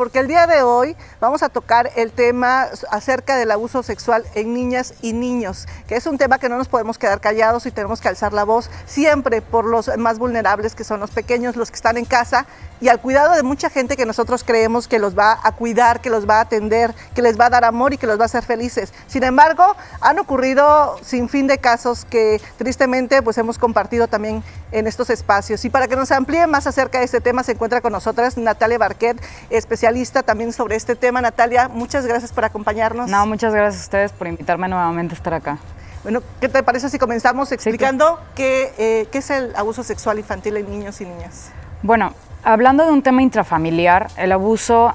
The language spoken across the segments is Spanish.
porque el día de hoy vamos a tocar el tema acerca del abuso sexual en niñas y niños, que es un tema que no nos podemos quedar callados y tenemos que alzar la voz siempre por los más vulnerables, que son los pequeños, los que están en casa, y al cuidado de mucha gente que nosotros creemos que los va a cuidar, que los va a atender, que les va a dar amor y que los va a hacer felices. Sin embargo, han ocurrido sin fin de casos que tristemente pues hemos compartido también en estos espacios. Y para que nos amplíe más acerca de este tema se encuentra con nosotras Natalia Barquet, especialista también sobre este tema. Natalia, muchas gracias por acompañarnos. No, muchas gracias a ustedes por invitarme nuevamente a estar acá. Bueno, ¿qué te parece si comenzamos explicando qué es el abuso sexual infantil en niños y niñas? Bueno, hablando de un tema intrafamiliar, el abuso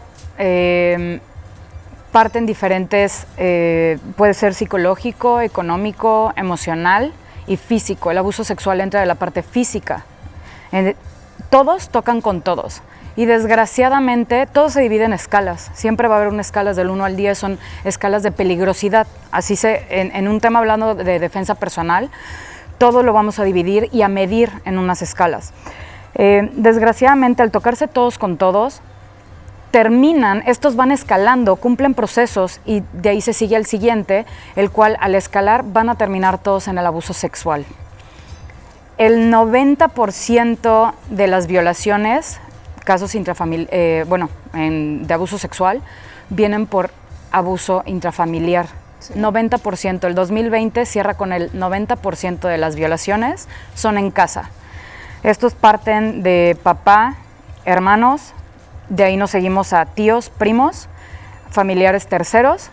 parte en diferentes, puede ser psicológico, económico, emocional y físico. El abuso sexual entra de la parte física. Todos tocan con todos. Y desgraciadamente todo se divide en escalas. Siempre va a haber una escala del 1 al 10, son escalas de peligrosidad. Así en un tema hablando de defensa personal, todo lo vamos a dividir y a medir en unas escalas. Desgraciadamente, al tocarse todos con todos, estos van escalando, cumplen procesos y de ahí se sigue al siguiente, el cual al escalar van a terminar todos en el abuso sexual. El 90% de las violaciones, casos de abuso sexual, vienen por abuso intrafamiliar. Sí. 90%. El 2020 cierra con el 90% de las violaciones son en casa. Estos parten de papá, hermanos, de ahí nos seguimos a tíos, primos, familiares terceros,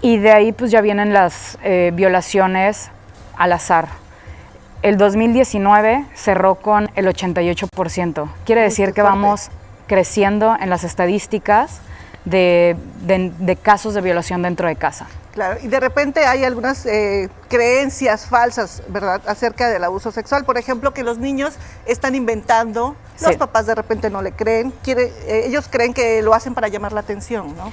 y de ahí pues ya vienen las violaciones al azar. El 2019 cerró con el 88%. Quiere decir que vamos creciendo en las estadísticas de casos de violación dentro de casa. Claro, y de repente hay algunas creencias falsas, ¿verdad?, acerca del abuso sexual. Por ejemplo, que los niños están inventando, los papás de repente no le creen, ellos creen que lo hacen para llamar la atención, ¿no?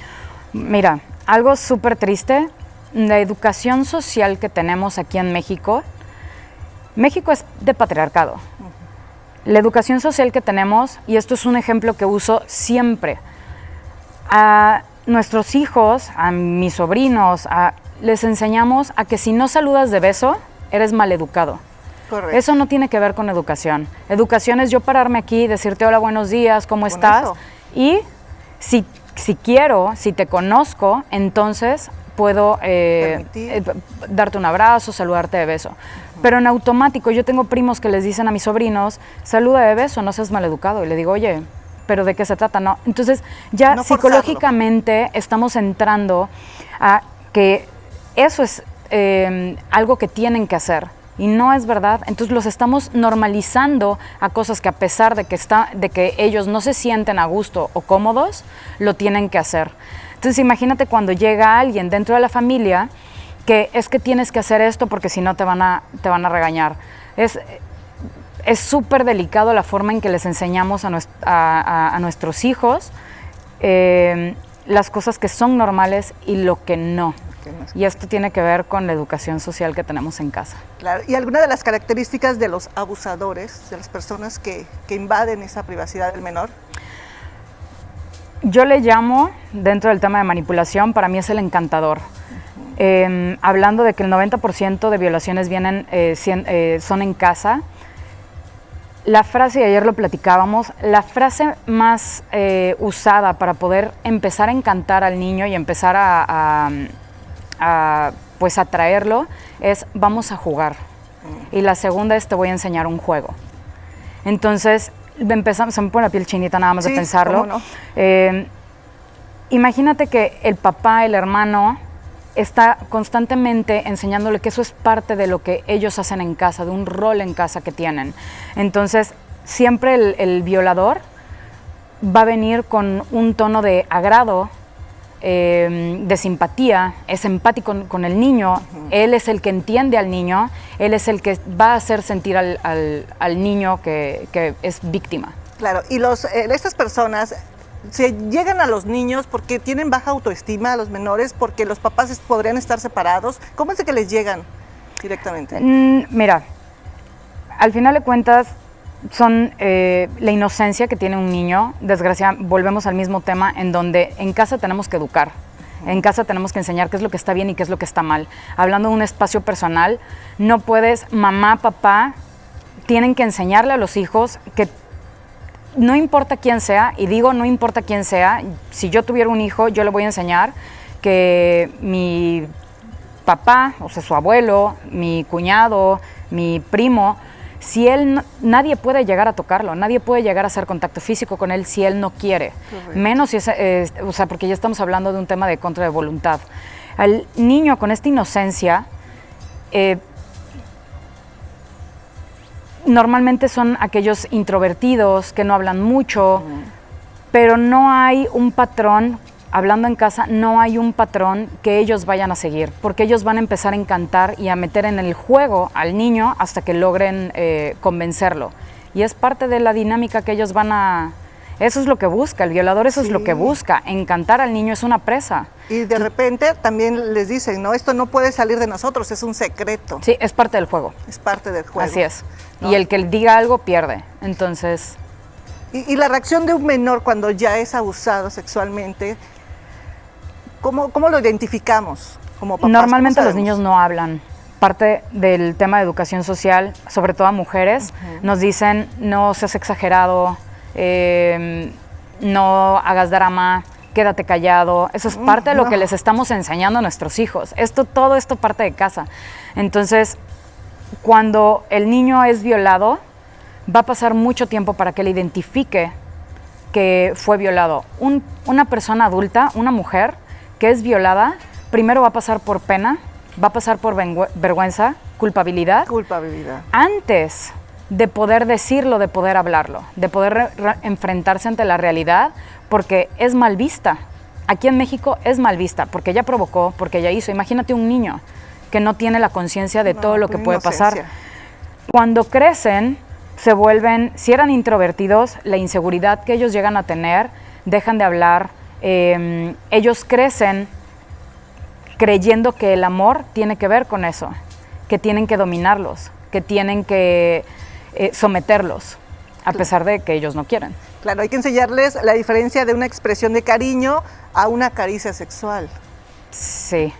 Mira, algo súper triste, la educación social que tenemos aquí en México es de patriarcado. La educación social que tenemos, y esto es un ejemplo que uso siempre, a nuestros hijos, a mis sobrinos, les enseñamos a que si no saludas de beso, eres maleducado. Correcto. Eso no tiene que ver con educación. Educación es yo pararme aquí y decirte hola, buenos días, ¿cómo estás? Eso. Y si quiero, si te conozco, entonces puedo darte un abrazo, saludarte de beso. Pero en automático, yo tengo primos que les dicen a mis sobrinos, saluda de beso, no seas maleducado. Y le digo, oye, ¿pero de qué se trata? No. Entonces, ya no psicológicamente estamos entrando a que eso es algo que tienen que hacer. Y no es verdad. Entonces, los estamos normalizando a cosas que a pesar de que ellos no se sienten a gusto o cómodos, lo tienen que hacer. Entonces, imagínate cuando llega alguien dentro de la familia que es que tienes que hacer esto porque si no te van a regañar. Es súper delicado la forma en que les enseñamos a nuestros hijos las cosas que son normales y lo que no. Y esto tiene que ver con la educación social que tenemos en casa. Claro, y alguna de las características de los abusadores, de las personas que invaden esa privacidad del menor. Yo le llamo, dentro del tema de manipulación, para mí es el encantador. Hablando de que el 90% de violaciones son en casa. La frase, y ayer lo platicábamos, la frase más usada para poder empezar a encantar al niño y empezar a atraerlo es vamos a jugar. Y la segunda es te voy a enseñar un juego. Entonces, se me pone la piel chinita nada más de pensarlo. ¿Cómo no? Imagínate que el papá, el hermano, está constantemente enseñándole que eso es parte de lo que ellos hacen en casa, de un rol en casa que tienen. Entonces, siempre el violador va a venir con un tono de agrado, de simpatía, es empático con el niño, él es el que entiende al niño, él es el que va a hacer sentir al niño que es víctima. Claro, y estas personas se llegan a los niños porque tienen baja autoestima, a los menores, porque los papás podrían estar separados. ¿Cómo es de que les llegan directamente? Mira, al final de cuentas, son la inocencia que tiene un niño. Desgraciadamente, volvemos al mismo tema en donde en casa tenemos que educar. En casa tenemos que enseñar qué es lo que está bien y qué es lo que está mal. Hablando de un espacio personal, no puedes, mamá, papá, tienen que enseñarle a los hijos que no importa quién sea, y digo no importa quién sea, si yo tuviera un hijo, yo le voy a enseñar que mi papá, o sea, su abuelo, mi cuñado, mi primo, si él, nadie puede llegar a tocarlo, nadie puede llegar a hacer contacto físico con él si él no quiere. Correcto. Menos si es, o sea, porque ya estamos hablando de un tema de contra de voluntad. Al niño con esta inocencia, normalmente son aquellos introvertidos que no hablan mucho, pero no hay un patrón. Hablando en casa, no hay un patrón que ellos vayan a seguir, porque ellos van a empezar a encantar y a meter en el juego al niño hasta que logren convencerlo. Y es parte de la dinámica que ellos van a... Eso es lo que busca, el violador eso es lo que busca, encantar al niño, es una presa. Y de repente también les dicen, no, esto no puede salir de nosotros, es un secreto. Sí, es parte del juego. Es parte del juego. Así es. ¿No? Y el que diga algo pierde, entonces... Y la reacción de un menor cuando ya es abusado sexualmente... ¿Cómo lo identificamos como papás? Normalmente los niños no hablan. Parte del tema de educación social, sobre todo a mujeres, nos dicen no seas exagerado, no hagas drama, quédate callado. Eso es parte de lo que les estamos enseñando a nuestros hijos. Todo esto parte de casa. Entonces, cuando el niño es violado, va a pasar mucho tiempo para que él identifique que fue violado. Una persona adulta, una mujer, que es violada, primero va a pasar por pena, va a pasar por vergüenza, culpabilidad. Culpabilidad. Antes de poder decirlo, de poder hablarlo, de poder enfrentarse ante la realidad, porque es mal vista. Aquí en México es mal vista, porque ella provocó, porque ella hizo. Imagínate un niño que no tiene la conciencia de todo lo que puede pasar. Cuando crecen, se vuelven, si eran introvertidos, la inseguridad que ellos llegan a tener, dejan de hablar. Ellos crecen creyendo que el amor tiene que ver con eso, que tienen que dominarlos, que tienen que someterlos, a pesar de que ellos no quieren. Claro, hay que enseñarles la diferencia de una expresión de cariño a una caricia sexual. Sí.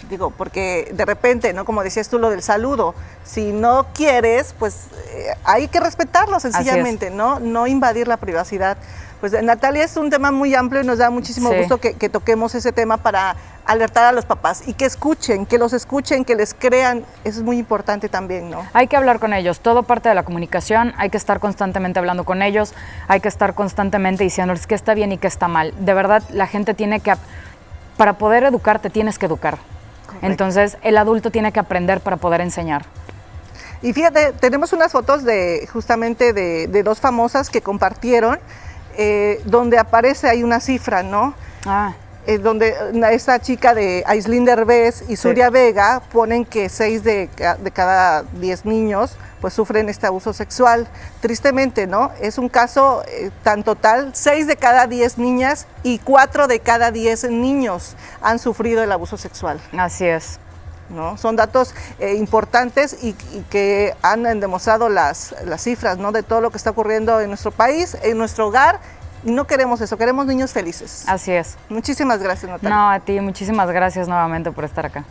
Digo, porque de repente, ¿no? Como decías tú, lo del saludo, si no quieres, pues hay que respetarlo sencillamente, ¿no? No invadir la privacidad. Pues Natalia, es un tema muy amplio y nos da muchísimo gusto que toquemos ese tema para alertar a los papás y que escuchen, que los escuchen, que les crean. Eso es muy importante también, ¿no? Hay que hablar con ellos, todo parte de la comunicación, hay que estar constantemente hablando con ellos, hay que estar constantemente diciéndoles qué está bien y qué está mal. De verdad, la gente tiene que, para poder educarte, tienes que educar. Correcto. Entonces, el adulto tiene que aprender para poder enseñar. Y fíjate, tenemos unas fotos justamente de dos famosas que compartieron, donde aparece ahí una cifra, ¿no? Donde esta chica de Aislinn Derbez y Surya Vega ponen que 6 de cada 10 niños pues sufren este abuso sexual. Tristemente, ¿no? Es un caso tan total, 6 de cada 10 niñas y 4 de cada 10 niños han sufrido el abuso sexual. Así es. ¿No? Son datos importantes y que han demostrado las cifras, ¿no? De todo lo que está ocurriendo en nuestro país, en nuestro hogar. Y no queremos eso, queremos niños felices. Así es. Muchísimas gracias, Natalia. No, a ti, muchísimas gracias nuevamente por estar acá.